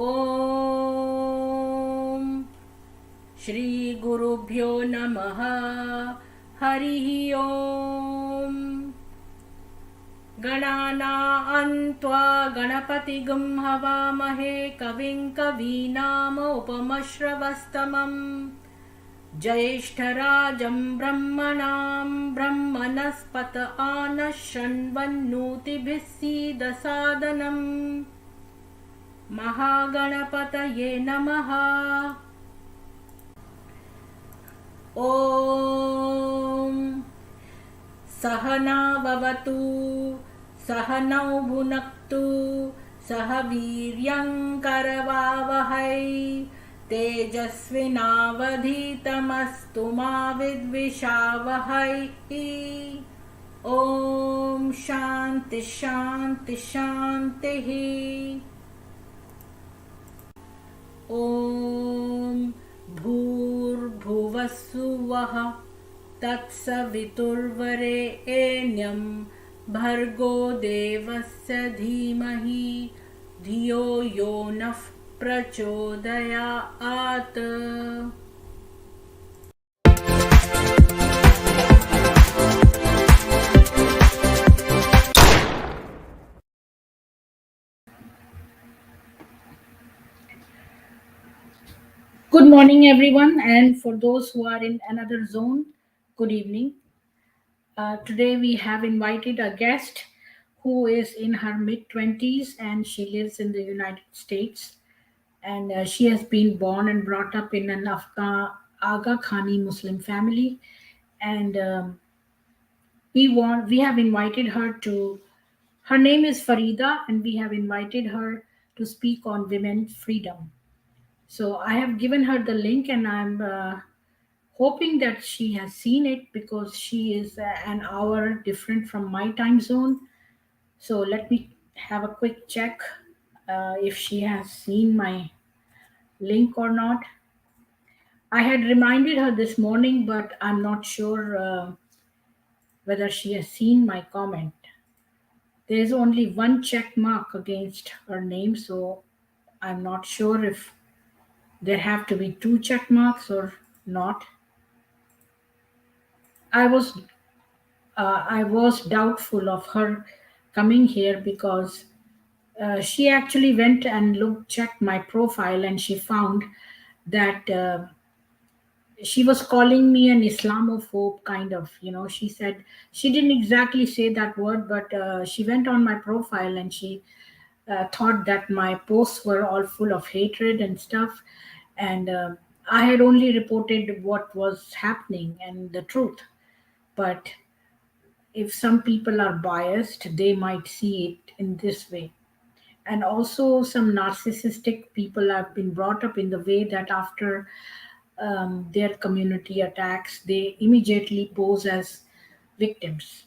ॐ श्रीगुरुभ्यो नमः। हरिः ॐ। गणानां त्वा गणपतिगं हवामहे कविं कवीनामुपमश्रवस्तमम् ज्येष्ठराजं ब्रह्मणां ब्रह्मणस्पत आनः शृण्वन्नोतिभिः सीदसादनम्। महागणपतये नमः। ॐ सहना भवतु सहनौ भुनक्तु सह वीर्यं करवावहै तेजस्विनावधीतमस्तु मा विद्विषावहै। ॐ शान्ति शान्ति शान्तिः। ॐ भूर्भुवस्सुवः तत्सवितुर्वरेण्यं भर्गो देवस्य धीमहि धियो यो नः प्रचोदयात्। Good morning, everyone, and for those who are in another zone, good evening. Today we have invited a guest who is in her mid 20s and she lives in the United States. And she has been born and brought up in an Aga Khani Muslim family. And we have invited her to. Her name is Farida, and we have invited her to speak on women freedom. So I have given her the link, and I'm hoping that she has seen it because she is an hour different from my time zone. So let me have a quick check if she has seen my link or not. I had reminded her this morning, but I'm not sure whether she has seen my comment. There is only one check mark against her name, so I'm not sure if there have to be two check marks or not. I was I was doubtful of her coming here because she actually went and checked my profile, and she found that she was calling me an Islamophobe kind of. She said she didn't exactly say that word, but she went on my profile and she thought that my posts were all full of hatred and stuff, and I had only reported what was happening and the truth. But if some people are biased, they might see it in this way. And also, some narcissistic people have been brought up in the way that after their community attacks, they immediately pose as victims.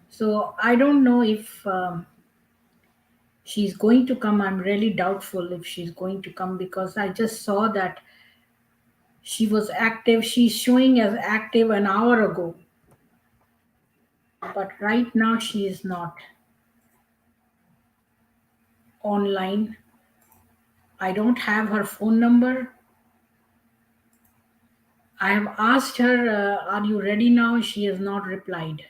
So I don't know if she's going to come. I'm really doubtful if she's going to come because I just saw that she was active. She's showing as active an hour ago, but right now she is not online. I don't have her phone number. I have asked her, are you ready now? She has not replied.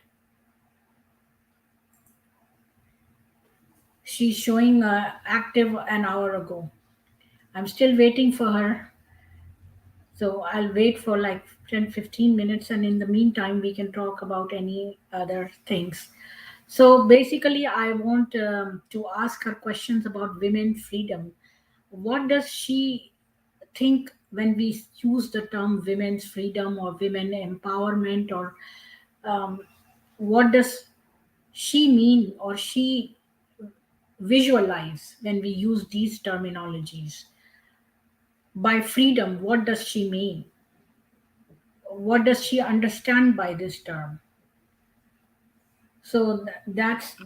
She's showing active an hour ago. I'm still waiting for her. So I'll wait for like 10-15 minutes, and in the meantime, we can talk about any other things. So basically, I want to ask her questions about women freedom. What does she think when we use the term women's freedom or women empowerment, or um, what does she mean or she visualize when we use these terminologies? By freedom, what does she mean? What does she understand by this term? So that's,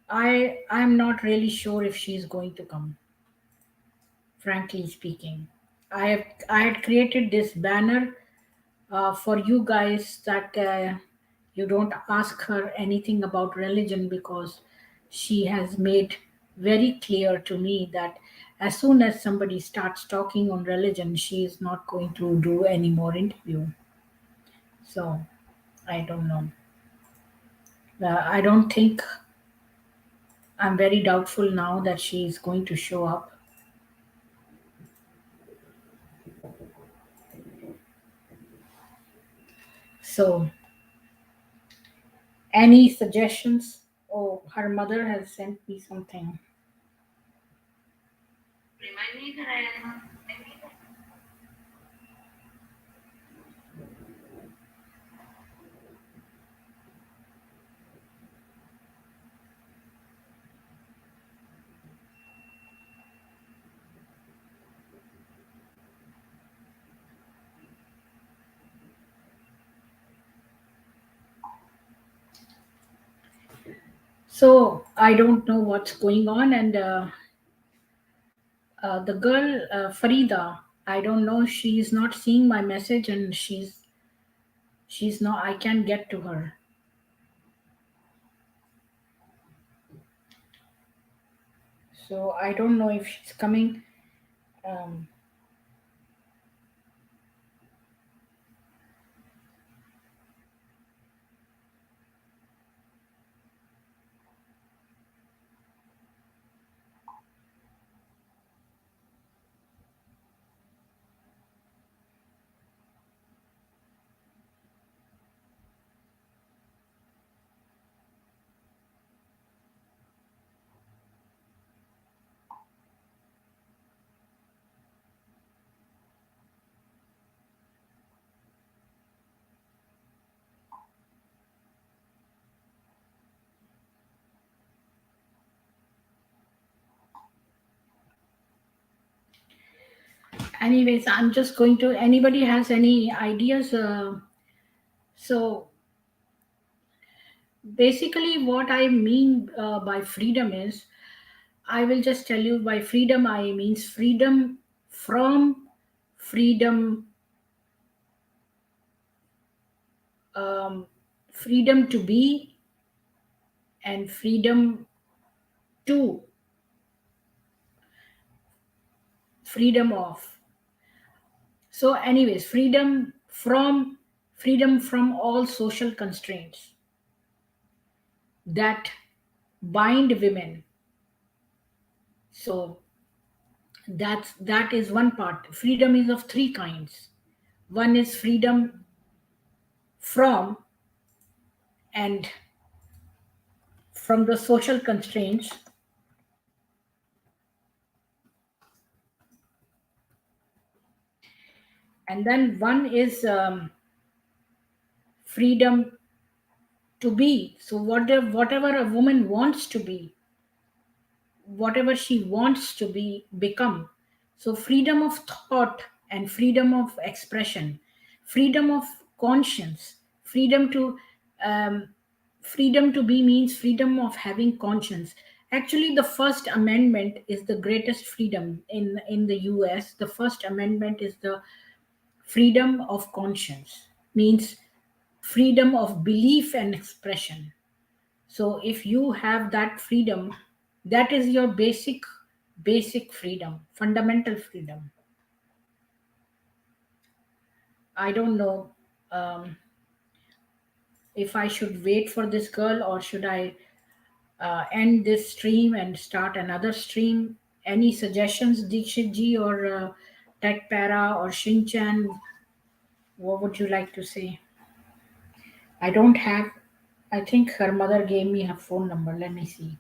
I'm not really sure if she's going to come, frankly speaking. I had created this banner for you guys that you don't ask her anything about religion because she has made very clear to me that as soon as somebody starts talking on religion, she is not going to do any more interview. So I don't know. I don't think, I'm very doubtful now that she is going to show up. So, any suggestions? Oh, her mother has sent me something. So I don't know what's going on, and the girl Farida, I don't know. She's not seeing my message, and she's not. I can't get to her. So I don't know if she's coming. Um, anyways, I'm just going to. Anybody has any ideas? So basically, what I mean by freedom is, I will just tell you, by freedom I means freedom from, freedom, um, freedom to be, and freedom to, freedom of. So, anyways, freedom from all social constraints that bind women. So that is one part. Freedom is of three kinds. One is freedom from, and from the social constraints, and then one is freedom to be. So whatever a woman wants to be, whatever she wants to become. So freedom of thought and freedom of expression, freedom of conscience, freedom to, um, freedom to be means freedom of having conscience. Actually, the First Amendment is the greatest freedom in the US. The First Amendment is the freedom of conscience, means freedom of belief and expression. So if you have that freedom, that is your basic freedom, fundamental freedom. I don't know, um, if I should wait for this girl, or should I end this stream and start another stream. Any suggestions, Dikshit ji, or Tech Para, or Shinchan? What would you like to say? I don't have. I think her mother gave me her phone number. Let me see.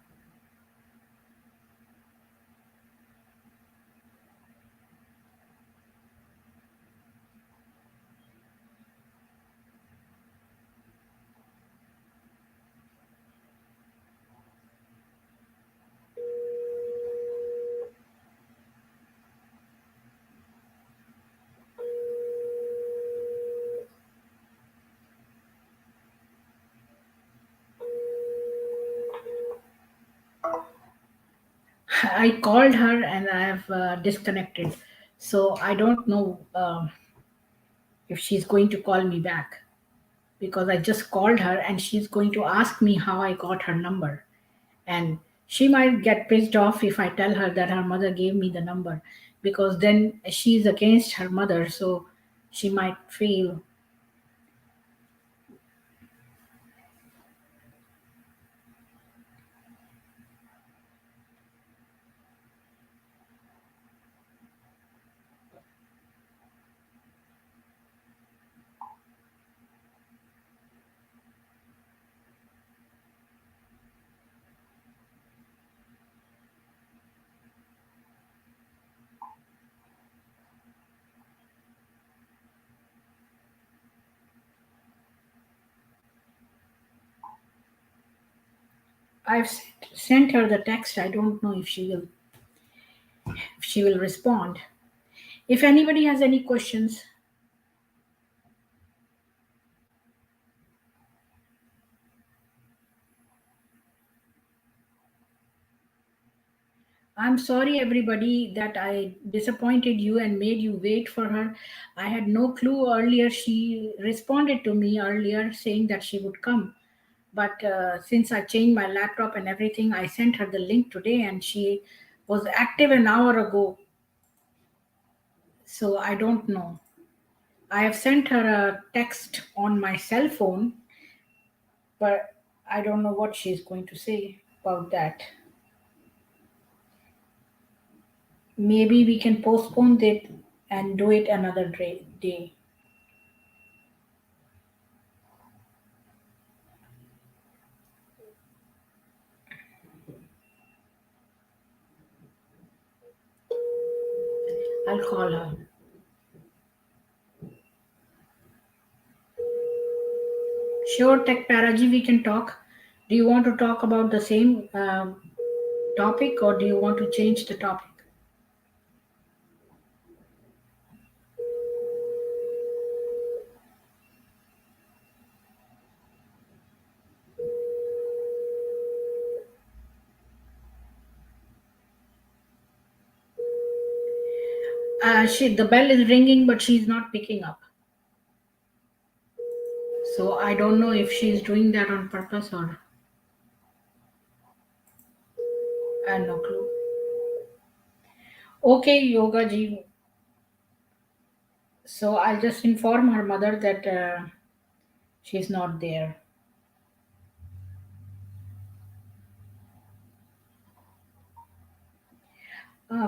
I called her and I have disconnected. So I don't know if she's going to call me back, because I just called her and she's going to ask me how I got her number. And She might get pissed off if I tell her that her mother gave me the number, because then she's against her mother, so she might feel. I've sent her the text. I don't know if she will respond. If anybody has any questions, I'm sorry everybody that I disappointed you and made you wait for her. I had no clue earlier. She responded to me earlier saying that she would come. But since I changed my laptop and everything, I sent her the link today and she was active an hour ago. So I don't know. I have sent her a text on my cell phone, but I don't know what she's going to say about that. Maybe we can postpone it and do it another day. I'll call her. Sure, Tech Paraji, we can talk. Do you want to talk about the same topic or do you want to change the topic? The bell is ringing, but she's not picking up. So I don't know if she's doing that on purpose or I have no clue. Okay, Yoga ji. So I'll just inform her mother that she's not there.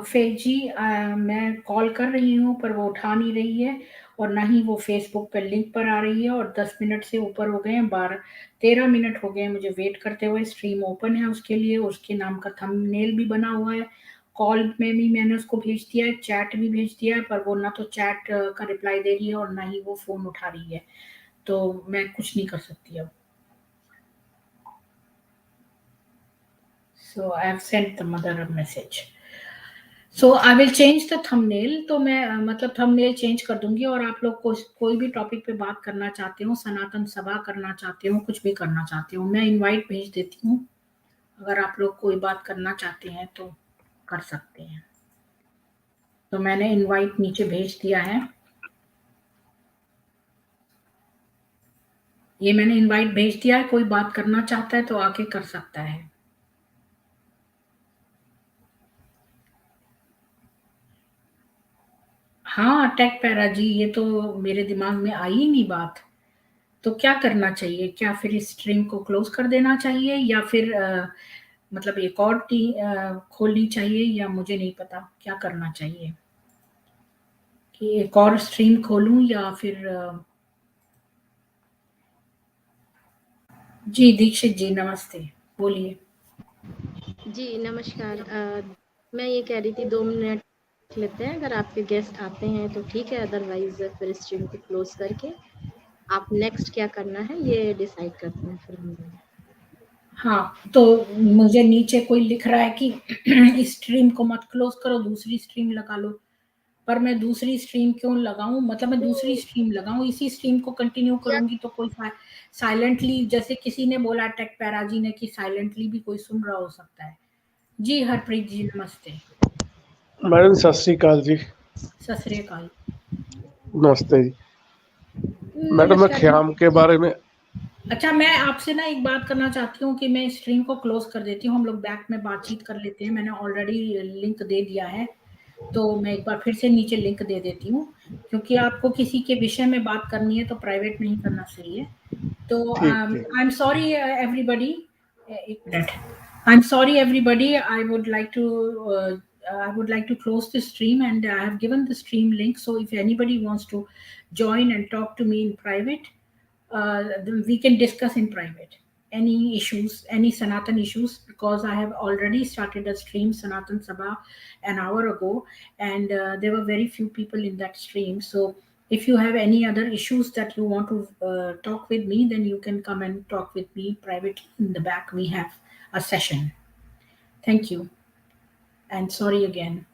Faizi मैं call कर रही हूँ पर वो उठा नहीं रही है और ना ही वो फेसबुक पे लिंक पर आ रही है और 10 मिनट से ऊपर हो गए हैं 12-13 मिनट हो गए हैं मुझे वेट करते हुए स्ट्रीम ओपन है उसके लिए उसके नाम का थंबनेल भी बना हुआ है कॉल में भी मैंने उसको भेज दिया है चैट भी भेज दिया है पर वो ना तो चैट का रिप्लाई दे रही है और ना ही वो फ़ोन उठा रही है तो मैं कुछ नहीं कर सकती अब so I have sent the mother a message so I will change the thumbnail तो मैं मतलब थंबनेल चेंज कर दूंगी और आप लोग कोई भी टॉपिक पे बात करना चाहते हो सनातन सभा करना चाहते हो कुछ भी करना चाहते हो मैं इनवाइट भेज देती हूँ अगर आप लोग कोई बात करना चाहते हैं तो कर सकते हैं तो मैंने इनवाइट नीचे भेज दिया है ये मैंने इनवाइट भेज दिया है कोई बात करना चाहता है तो आके कर सकता है हाँ टेक पैरा जी ये तो मेरे दिमाग में आई ही नहीं बात तो क्या करना चाहिए? क्या फिर इस स्ट्रीम को क्लोज़ कर देना चाहिए या फिर मतलब एक और खोलनी चाहिए या मुझे नहीं पता क्या करना चाहिए? कि एक और स्ट्रीम खोलूँ या फिर जी, दीक्षित जी नमस्ते, बोलिए। जी, नमस्कार। मैं ये कह रही थी 2 मिनट लेते हैं, अगर आपके गेस्ट आते हैं तो ठीक है, अदरवाइज़ फिर स्ट्रीम को क्लोज़ करके आप नेक्स्ट क्या करना है ये डिसाइड करते हैं फिर हम लोग। हाँ, तो मुझे नीचे कोई लिख रहा है कि इस स्ट्रीम को मत क्लोज़ करो, दूसरी स्ट्रीम लगा लो। पर मैं दूसरी स्ट्रीम क्यों लगाऊँ? मतलब मैं दूसरी स्ट्रीम लगाऊँ, इसी स्ट्रीम को कंटिन्यू या करूँगी तो कोई साइलेंटली जैसे किसी ने बोला टेक पैरा जी ने कि साइलेंटली भी कोई सुन रहा हो सकता है। जी, हरप्रीत जी नमस्ते। मैडम सत श्री अकाल जी। सत श्री अकाल। नमस्ते जी। मैडम मैं नमस्कार जी। ख़्याम के बारे में अच्छा, मैं आपसे ना एक बात करना चाहती हूँ कि मैं स्ट्रीम को क्लोज कर देती हूँ, हम लोग बैक में बातचीत कर लेते हैं। मैंने ऑलरेडी लिंक दे दिया है, तो मैं एक बार फिर से नीचे लिंक दे देती हूँ, क्योंकि आपको किसी के विषय में बात करनी है तो प्राइवेट नहीं करना सही है। तो ठीक ठीक। आई एम सॉरी एवरीबडी, एक minute, I am sorry everybody, I would like to close the stream, and I have given the stream link, so if anybody wants to join and talk to me in private, we can discuss in private any issues, any Sanatan issues, because I have already started a stream, Sanatan Sabha, an hour ago, and there were very few people in that stream. So if you have any other issues that you want to talk with me, then you can come and talk with me privately. In the back, we have a session. Thank you, and sorry again.